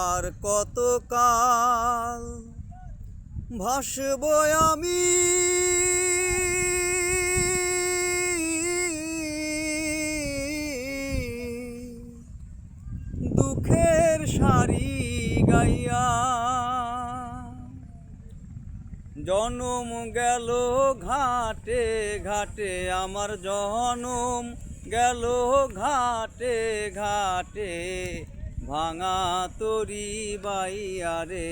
আর কতকাল ভাসব আমি দুঃখের সারি গাইয়া। জনম গেল ঘাটে ঘাটে, আমার জনম গেল ঘাটে ঘাটে, ভাঙা তরি বাইয়া রে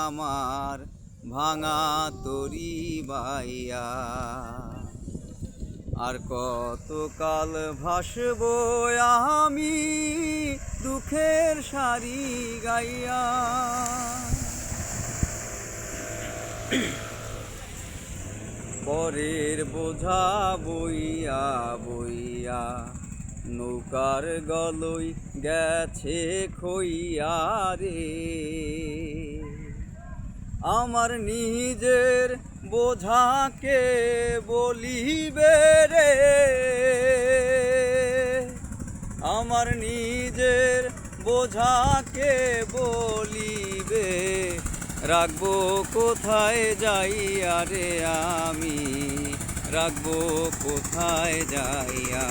আমার ভাঙা তরি বাইয়া। আর কতকাল ভাসব আমি দুঃখের সারি গাইয়া। পরের বোঝা বইয়া বইয়া নৌকার গলই গেছে খইয়া রে। আমার নিজের বোঝাকে বলিবে রে, আমার নিজের বোঝাকে বলিবে। রাখবো কোথায় যাইয়া রে আমি, রাখবো কোথায় যাইয়া।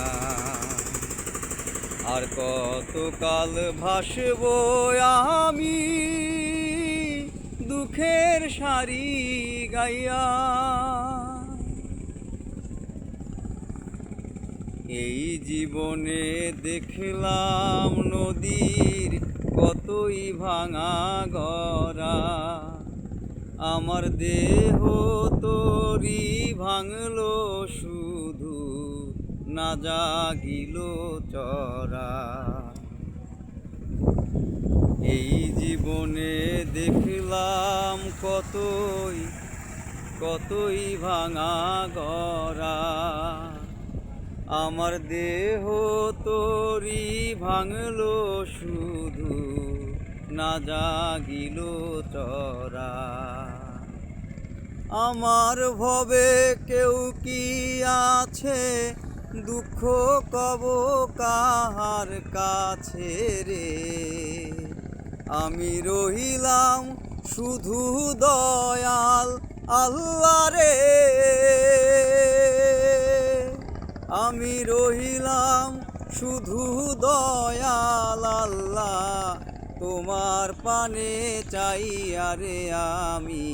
আর কতকাল ভাসব আমি দুঃখের সারি গাইয়া। এই জীবনে দেখলাম নদীর কতই ভাঙা গড়া, আমার দেহ তরি ভাঙলো শুধু না জাগিল চরা। এই জীবনে দেখলাম কতই কতই ভাঙা গড়া, আমার দেহ তরি ভাঙলো শুধু না জাগিল চরা। আমার ভবে কেউ কি আছে, দুঃখ কব কাহার কাছে রে। আমি রহিলাম শুধু দয়াল আল্লাহ রে, আমি রহিলাম শুধু দয়াল আল্লাহ। তোমার পানে চাইয়া রে আমি,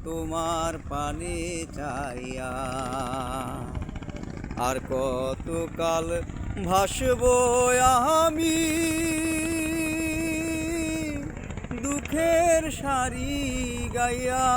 তোমার পানে চাইয়া। আর কতকাল ভাসব আমি দুঃখের সারি গাইয়া।